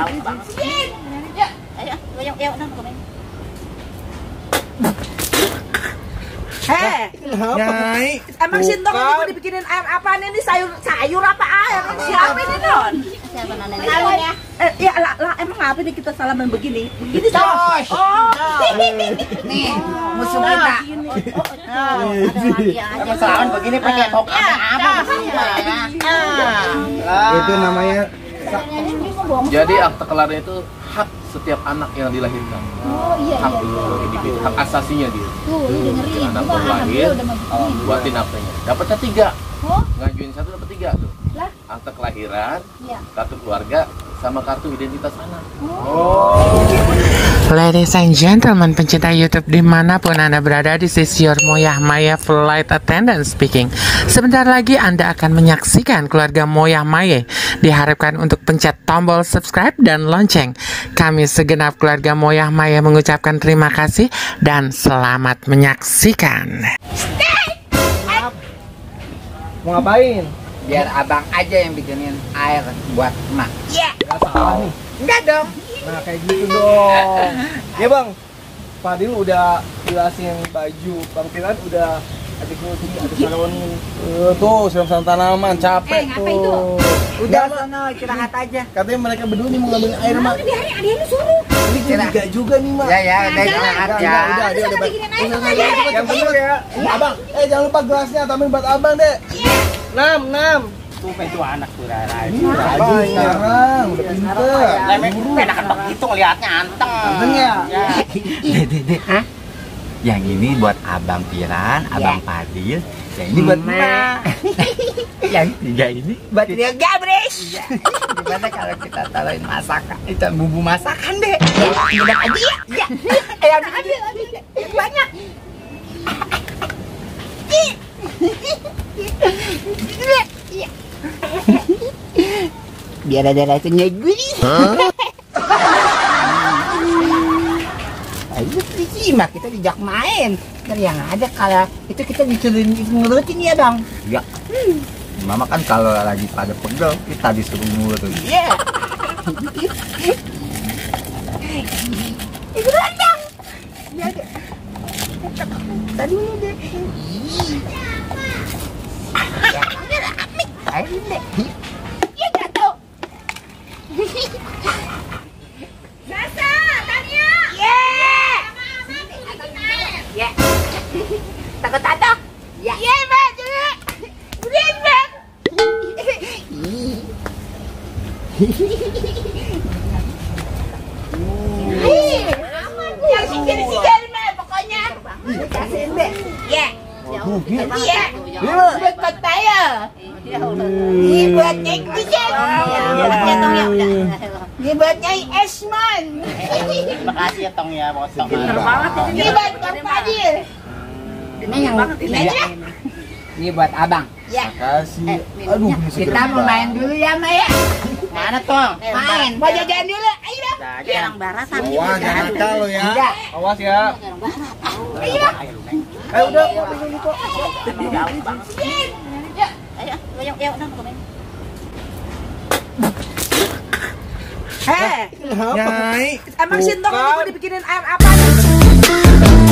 Jauh banget. Yuk, ayo, yuk, Heh, Nyai, emang Sintong ini mau dibikinin air apa nih? Sayur apa air? Siapa ini non? siapa nenek? Ya, lah, emang apa nih kita salaman begini? Begini Josh. Oh, Nih, musuh kita. Emang salaman begini pakai tok apa maksudnya ya? itu namanya. Jadi akte keluarga itu hak setiap anak yang dilahirkan. Oh iya Hak iya. individu, hak asasinya dia. Tuh, dengerin. Anak Gua baru lahir, alhamdulillah udah maju. buatin aktenya. Dapatnya 3. Oh, Ngajuin 1 dapat 3 tuh. lah. Akte kelahiran, Iya. kartu keluarga, sama kartu identitas anak. Ladies and gentlemen, pencinta YouTube dimanapun Anda berada, this is your Moyah Maya Flight Attendant speaking. Sebentar lagi Anda akan menyaksikan keluarga Moyah Maya. Diharapkan untuk pencet tombol subscribe dan lonceng. Kami segenap keluarga Moyah Maya mengucapkan terima kasih dan selamat menyaksikan. Mau ngapain? Biar abang aja yang bikinin air buat emak. Nggak salah nih. Enggak dong. Nah kayak gitu dong. Ya bang, Fadil udah jelasin baju, Bang Piran udah adik kunci, adik saroni. Tuh siram-siram tanaman, capek ngapa tuh. itu? Udah sono istirahat aja. Katanya mereka berdua nih mau ngambil air mak. Biarin adiknya suruh. Ini curiga juga nih mak. Ya udah istirahat ya. Udah bikinin air Udah, sama aja. yang bener ya. Abang, jangan lupa gelasnya, tambahin buat abang deh. 6. Tuh itu anak tuh Rara. Abang sekarang udah pinter. Enakan begitu ngeliatnya anteng. Anteng ya? Dek. Yang ini buat Abang Piran, Abang Fadil. Yang ini buat emak. Yang 3 ini buat dia Gabres. Gimana kalau kita taruhin masakan? Itu bumbu masakan deh. Udah aja ya. Ya. Ambil. Banyak. Biar ada rasanya gurih. Ayo simak, kita dijak main. Dan yang ada kalau itu kita disuruh ngurutin ya dong. Ya. Mama kan kalau lagi pada pegel kita disuruh ngurutin. Iya. Itu dong. Ya. Tadi dulu deh. Ayo deh. Ya jatuh. Sasa, Tania. Ya. Takut tato? Ya. Iya, Mbak. Udah, Mbak. Yang singgir-singgir, Mbak, pokoknya. Kasihin deh. Ya. Iya. Lima. Buat kota ya. Ini buat Nyai Kujen. Ini buat Nyai Esman. Makasih ya Tong ya, potong. Ini buat Kang Fadil. Ini yang ini buat abang. Ya. Kasih. Aduh, Kita mau main dulu ya Maya. Mana Tong? Main. Mau jajan dulu. Ayo dong. Jarang barat tapi. wah jangan nakal lo ya. Awas ya. Ayo dong. Ayo udah. Yuk, Heh, Nyai, emang Sintong ini mau dibikinin air apa nih?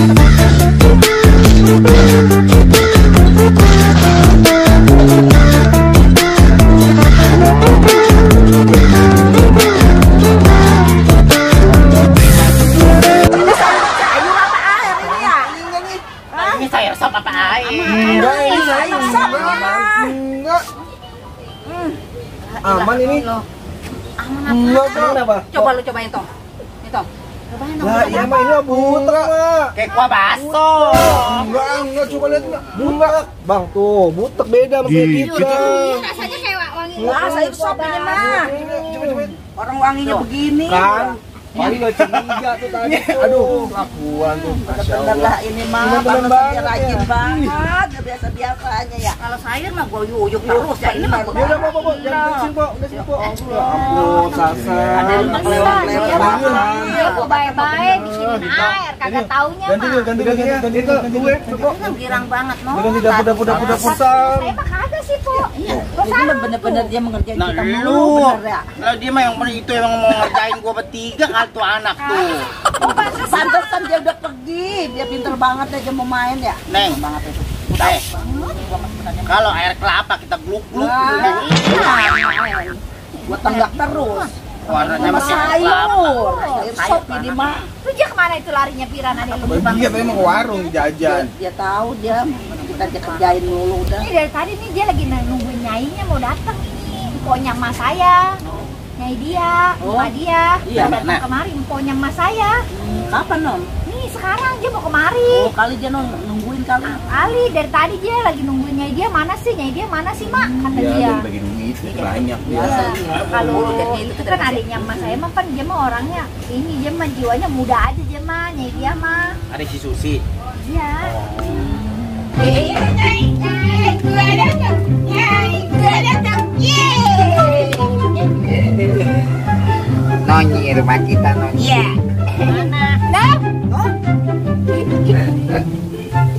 Sayur apa air ini ya? Ini sayur sop apa air? enggak ini saya Sayur sop ya. enggak. Aman ini. aman Enggak apa? kenapa? Coba lu cobain Tong. Nih Tong. Cobain dong. Lah iya mah ini mah butek mah. Kayak kuah baso. Enggak coba lihat enggak. Butek. Bang tuh, butek beda sama kayak kita. Rasanya kayak wangi. Wah, sayur sop ini mah. Coba. Orang wanginya begini. Kan. Paling nggak curiga tuh tadi. Aduh, kelakuan tuh. Masya Bener Allah. lah ini mah, Bener pantas banget dia rajin ya. banget, nggak biasa-biasanya ya. Kalau sayur mah gue yuyuk terus ya. Ini mah Ya udah, Po, jangan sini, Po. Udah sini, Po. Ya ampun, Sasa. Ada yang kelewat-kelewat Iya, banget. Iya, gue baik-baik bikinin air, kagak taunya Ganti mah. dulu, ganti gue, Po. Itu girang banget, no. Ganti dapur. Saya mah kagak sih, Po. Iya, bener-bener dia mengerjain Nah kita lu, mulu, bener ya. kalau dia mah yang itu emang mau ngerjain gua bertiga kali tuh anak tuh. Pantesan dia udah pergi, dia pinter banget aja mau main ya. Neng, Banget itu. kalau air kelapa kita gluk-gluk, Iya. Gua tenggak terus. warnanya Sama masih air kelapa. sayur sop ini mah. Lu dia kemana itu larinya Piran ada lu? Dia tadi mau ke warung jajan. Dia tahu dia kita kerjain dulu udah. Ini dari tadi nih dia lagi nungguin nyainya mau datang ini. Pokoknya emak saya. Nyai dia, emak dia. Iya, datang nah. kemari pokoknya emak saya. Kapan non? Nih sekarang dia mau kemari. Oh kali dia nungguin kali. Ali dari tadi dia lagi nungguin nyai dia mana sih mak kata dia. bagi duit banyak dia. Kalau itu kan adiknya emak saya mah kan dia mah orangnya ini dia mah jiwanya muda aja dia mah nyai dia mah. Ada si Susi. Iya. Nonyi rumah kita Nonyi. Iya. Mana? Nah.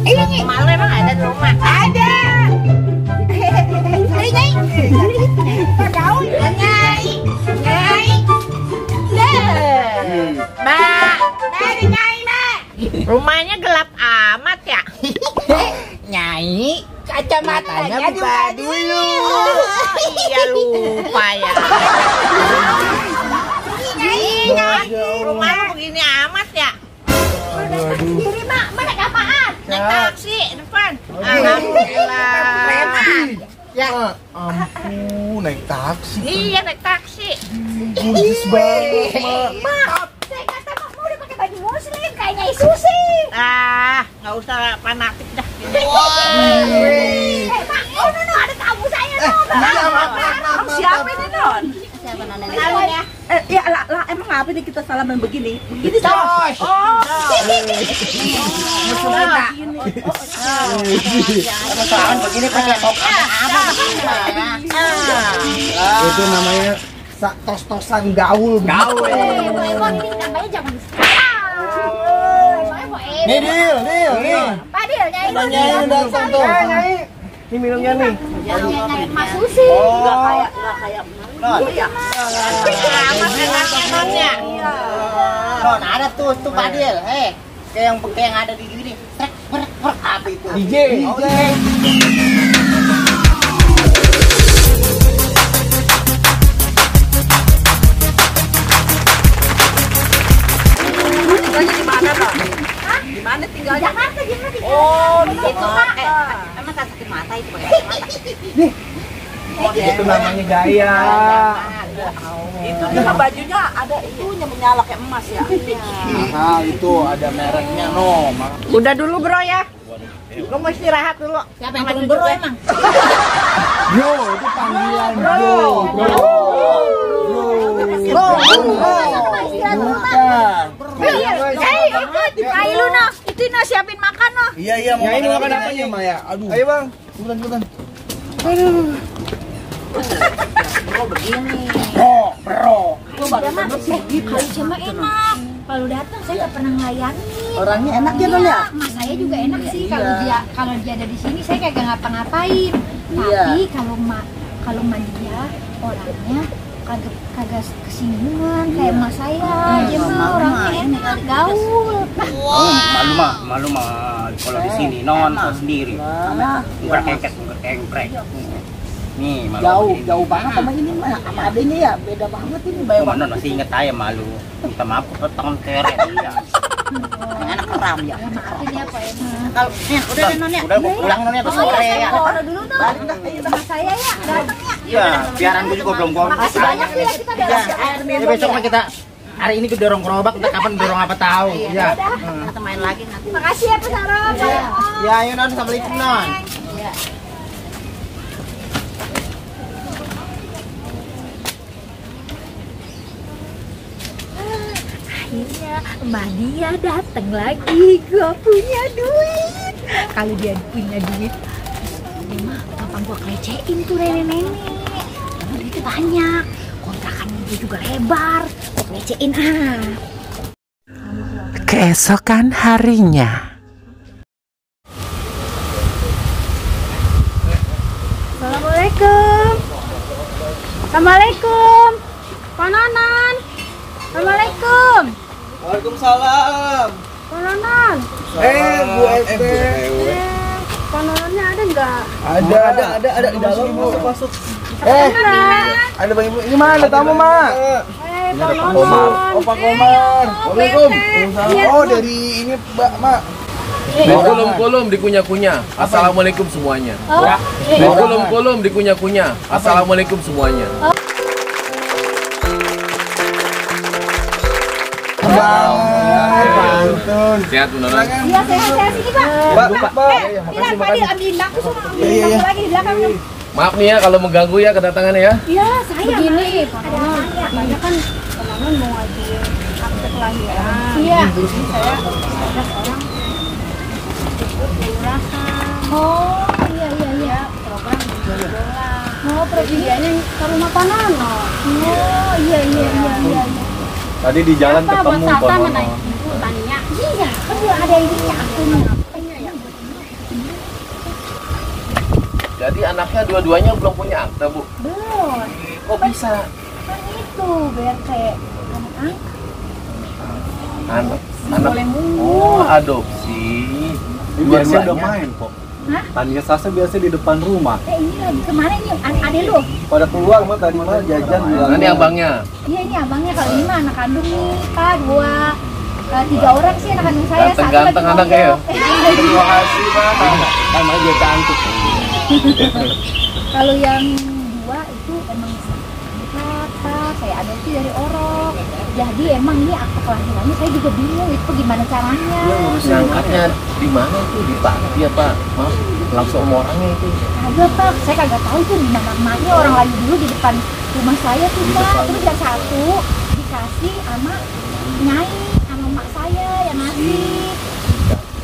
Ini malu emang ada di rumah. Ada. Nyai. Daun nyai. Nyai. Mbak. Dari nyai, Mbak. Rumahnya gelap amat ya. Nyai, Kacamatanya buka dulu. Iya lupa ya. Nyai, rumah lu begini amat ya. Diri mak, naik apaan? Naik taksi depan. Alhamdulillah. Ya ampun, naik taksi. Iya naik taksi. Kudus banget, Mak. Saya kata mak mau udah pakai baju muslim kayak Nyai Susi. Nggak usah fanatik dah. Mak, no, ada tamu saya Kamu siapa ini non? Siapa non ya? Ya lah emang apa nih kita salaman begini? Begini Tos. Salaman begini pakai token apa begini? Itu namanya tos-tosan gaul. Gaul. Ini namanya jangan sekarang. Nih, Dil. Pak Dil, Nyai Nyai datang tuh. Ini minumnya nih. Nyai Mas Susi. Nggak kayak Non. Non, ada tuh Padil. Kayak yang ada di sini. Trek apa itu? DJ. Oh, DJ. tinggalnya di mana Pak? Di mana tinggalnya? Jakarta gimana? Oh, di situ. Emang tak sakit mata itu pakai mata. Itu namanya gaya. Itu juga bajunya ada itunya menyala kayak emas ya. Nah, itu ada mereknya no. Udah dulu bro ya. Lu mau istirahat dulu. Siapa yang turun bro emang? Bro, itu panggilan bro. Ayo lu no, itu no siapin makan no. Iya, mau makan apa nih, Maya? Aduh. Ayo, Bang. Bukan. Aduh. Bro begini. Bro. Kalau cuma enak. Kalau datang saya nggak pernah ngelayanin. Orangnya enak ya non ya? Mas saya juga enak sih kalau dia ada di sini saya kagak ngapa-ngapain. Iya. Tapi kalau dia orangnya kagak kesinggungan kayak mas saya. Dia mah orangnya enak, gaul. Malu mah kalau di sini non tahu sendiri. Engkrek. Nih, malu. Jauh banget sama ini mah. Sama adanya ya beda banget ini bayang Non masih inget aja malu. Minta maaf ke tangan keren dia. enak keram ya. Maafin ya Pak Emang. Kalau udah deh non ya. Udah gua pulang non ya ke sore ya. Saya dulu no. Mas saya ya datang ya. Iya, biaran gua juga belum ngomong. Makasih banyak ya kita Ya, udah besok mah kita hari ini kita dorong gerobak, kita kapan dorong apa tahu. Ya. Kita main lagi nanti. Makasih ya Pak Sarop. Ya, ayo non, assalamualaikum non. Akhirnya Mbak Dia datang lagi. Gua punya duit. Kalau dia punya duit, mah gampang gua kelecehin tuh nenek-nenek. Karena duitnya banyak. Kontrakannya dia juga lebar. Gua kelecehin Keesokan harinya. Assalamualaikum Assalamualaikum. Pak Nanan. Assalamualaikum. Waalaikumsalam. Pak Nanan. Bu RT. Pak Nanannya ada nggak? Ada di dalam. Masuk. Ada Bang Ibu. Ini mana tamu, Mak? Pak Komar. Oh, Pak Komar. Waalaikumsalam. Oh, dari ini, Mak. Kolom-kolom dikunyah-kunyah. Assalamualaikum semuanya. Kolom-kolom dikunyah-kunyah. Assalamualaikum semuanya. Pantun. Sehat Bu Nana. Iya, saya sini, Pak. Pak. Bilang, Pak, ambilin aku sama ambilin aku lagi di belakang. Maaf nih ya kalau mengganggu ya kedatangannya ya. Iya, saya. Begini, Pak Nanan kan Pak Nanan mau ngajuin akte kelahiran. Iya. Saya ada orang oh iya program bola pergiannya ke rumah Pak Nano. Oh iya Tadi di jalan apa ketemu Pak Sata Pak mana ibu tanya iya kan belum ada ininya akunnya. Jadi anaknya dua-duanya belum punya akte Bu. Belum Kok bisa? kan itu BRT Anak. boleh mundur. Oh adopsi. biasanya udah Dua-duanya. main kok. Hah? Tania Sasa biasa di depan rumah. Ini lagi kemana nih ade lu? Pada keluar mah tadi mah jajan bilang. Nah, ini abangnya. Iya ini abangnya kalau ini mah anak kandung nih Pak 3 orang sih anak kandung saya. Ganteng-ganteng satu lagi anaknya ya? mondok. Terima kasih Pak. Namanya dia cantik. Kalau yang 2 itu emang kakak saya adopsi dari Orok. Jadi emang ini akte kelahirannya saya juga bingung itu gimana caranya. Ngangkatnya di mana itu? Di Pati ya Pak? Maaf, langsung sama orangnya itu. Kagak Pak, saya kagak tahu itu di mana emaknya orang lagi dulu di depan rumah saya tuh Pak. Terus yang satu dikasih sama nyai sama emak saya yang ngasih.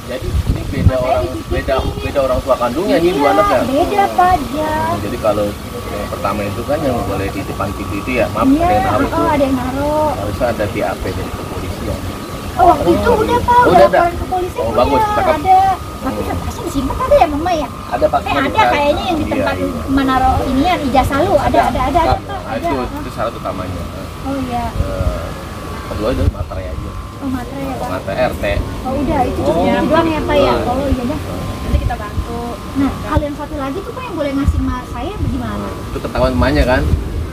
Jadi ini beda orang tua kandungnya ini dua anak ya. Beda Pak dia. Jadi kalau yang pertama itu kan yang boleh di depan pintu itu ya, maaf Iya, ada yang naruh tuh. ada yang naruh. Harusnya ada BAP dari kepolisian. Oh, waktu itu udah Pak, Oh, udah udah ada? laporan ke polisi. Oh, bagus, cakep. Ada. Tapi kertasnya disimpan ada ya Mama ya? Ada Pak. Ada kayaknya yang di Iya, tempat iya. menaruh inian ijazah lu ada Pak. Nah, Ada. itu syarat utamanya. Oh iya. Kedua itu materai aja. Oh materai ya Pak. Materai RT. Oh udah itu cuma Oh. doang ya Pak ya. Oh. Oh iya dah. Nanti kita bantu. Nah, kalau yang satu lagi tuh Pak yang boleh ngasih emak saya bagaimana? Itu ketahuan emaknya kan?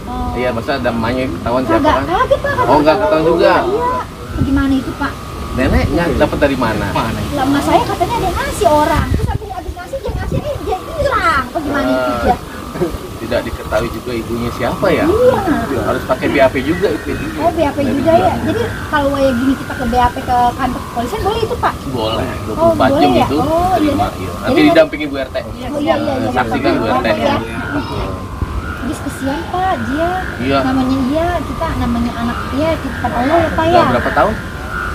Oh. Iya, maksudnya ada emaknya ketahuan siapa Kagak, kan? kagak Pak. Oh, nggak ketahuan juga. Iya. Bagaimana itu Pak? Neneknya dapat dari mana? Lah emak saya katanya ada yang ngasih orang. Terus habis ngasih dia ngasih dia hilang. Bagaimana itu dia? Tidak diketahui juga ibunya siapa ya? Iya. Harus pakai BAP juga itu. Oh BAP juga ya. Jadi kalau kayak gini kita ke BAP ke kantor kepolisian boleh itu Pak? Boleh, 24 Oh, boleh jam ya? itu Oh, terima. iya. Iya. Nanti Jadi- didampingi Bu RT. Oh iya. Saksikan Bu RT. Ya. Jadi kesian Pak dia. Iya. Namanya dia kita namanya anak dia titipan Allah ya Pak ya. Udah berapa tahun?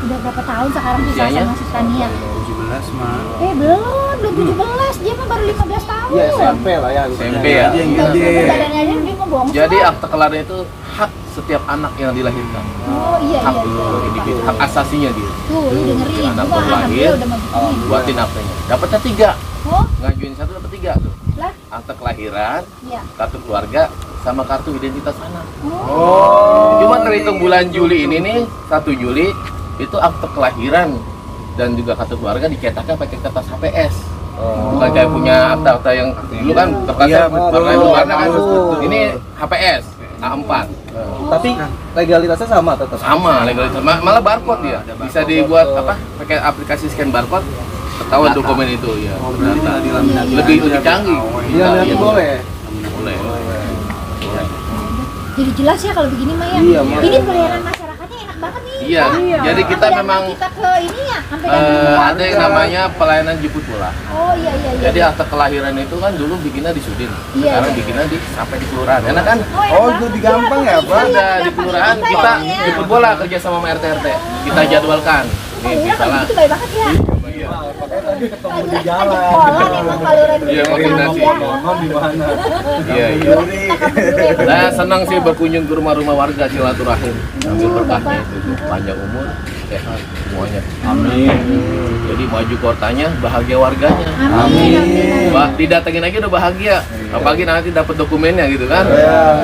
Udah berapa tahun sekarang bisa Usianya? masuk Tania? 17 mah. Belum 17. Dia mah baru 15 tahun. Iya SMP lah ya. SMP ya. Badannya aja dia mau bohong. Jadi akte kelahiran itu hak setiap anak yang dilahirkan. Oh iya Hak iya. individu, hak asasinya dia. Tuh, lu dengerin. Anak Gua baru lahir, alhamdulillah udah mau begini. buatin aktenya. Dapatnya 3. Oh, Ngajuin 1 dapat 3 tuh. lah. Akte kelahiran, Iya. kartu keluarga, sama kartu identitas anak. Oh. Cuma terhitung bulan Juli ini nih, 1 Juli itu akte kelahiran dan juga kartu keluarga dicetaknya pakai kertas HPS. Bukan kayak punya akta-akta yang dulu kan kertasnya warna kan. Ini HPS A4. Tapi legalitasnya sama tetap. Sama legalitas, malah barcode dia. Bisa dibuat apa? Pakai aplikasi scan barcode, ketahuan dokumen itu ya. Lebih canggih. Iya, nanti boleh. Boleh. Jadi jelas ya kalau begini Maya. Iya, Ma. Ini pelayanan masyarakatnya enak banget nih. Iya, jadi kita Sampai memang datang kita ke ini ya, sampai datang ke ada yang namanya pelayanan jemput bola. Oh iya. Jadi akte kelahiran itu kan dulu bikinnya di Sudin, Iya, sekarang iya. bikinnya sampai di kelurahan. Enak kan? Oh, itu gampang ya, Pak? Ada di kelurahan kita jemput bola kerja sama RT RT. Kita jadwalkan. Nih Iya, kalau misalnya gitu baik banget ya. Ketemu di jalan. Sekolah memang kalau Iya, koordinasi. Mau di mana? iya iya. Saya senang sih berkunjung ke rumah-rumah warga silaturahim. Ambil berkahnya itu panjang umur, sehat semuanya. Amin. Jadi maju kotanya, bahagia warganya. Amin. Tidak datengin aja udah bahagia. Apalagi nanti dapat dokumennya gitu kan. Ya.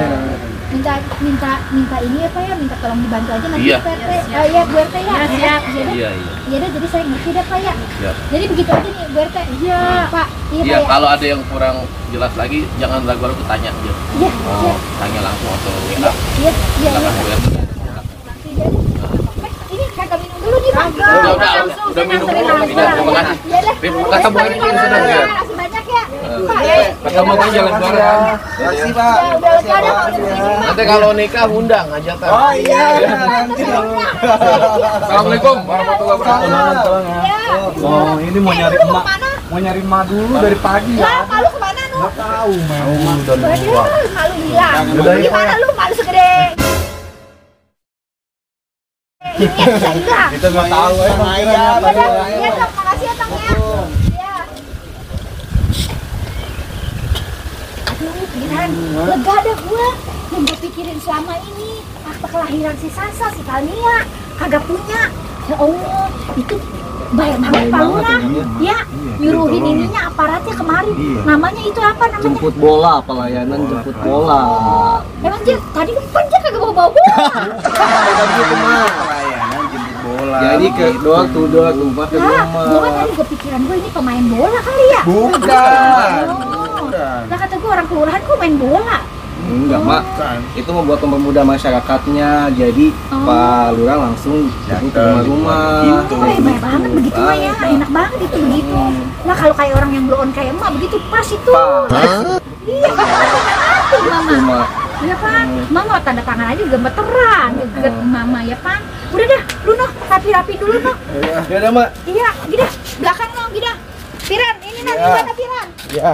minta ini ya Pak ya, minta tolong dibantu aja nanti Iya. Pak RT. Ya Bu RT ya. Siap. Iya. Iya dah, jadi saya ngerti dah Pak ya. Siap. Jadi begitu aja nih Bu RT. Iya Pak. Iya Iya, Pak ya. kalau ada yang kurang jelas lagi jangan ragu-ragu tanya aja. Iya. Tanya langsung atau WA. Iya. Silakan Bu RT. Ini kagak minum dulu nih Pak. Udah minum dulu. Terima kasih. Iya dah. Kata Bu RT senang ya. Makasih banyak ya. Pak ya. Ketemu kan jalan bareng. Makasih Pak. Ya udah lega dah kalau di sini Pak. Nanti kalau nikah undang aja kan. Oh iya, nanti dong. Assalamualaikum warahmatullahi wabarakatuh. Ya. Oh, ini mau nyari Lu emak. kemana? Mau nyari emak dulu dari pagi Lah, ya. malu kemana nu? Nggak tahu, mau. Waduh, malu hilang. Udah, ya, Gimana lu malu segede? Ini ya bisa hilang. Kita nggak tahu ya. Ya udah, ya Tong, makasih ya Tong ya. Ya. Aduh, Piran, lega dah gua. Yang gua pikirin selama ini, akte kelahiran si Sasa, si Tania, kagak punya. Ya Allah, itu baik banget Pak Lurah. Ya, nyuruhin ininya aparatnya kemari. Namanya itu apa namanya? Jemput bola, pelayanan jemput bola. Emang dia tadi kan dia kagak bawa bola. Udah gitu mah. Pelayanan jemput bola. Jadi ke doa tuh Mak ke Nah, rumah. gua kan tadi kepikiran gue ini pemain bola kali ya. Bukan. Oh. Lah kata gue orang kelurahan kok main bola. Enggak, Mak. Itu mau buat mempermudah masyarakatnya. Jadi Pak Lurah langsung jemput ke rumah-rumah. Oh, baik banget begitu mah ya, enak banget itu begitu. Nah kalau kayak orang yang belum kayak emak begitu pas itu. Iya, itu mama. Iya Pak, mama tanda tangan aja gemeteran, geget mama ya Pak. Udah dah, lu noh rapi-rapi dulu noh. Ya udah, Mak. Iya, gini belakang noh, gini. Piran, ini nanti mana Piran? Ya.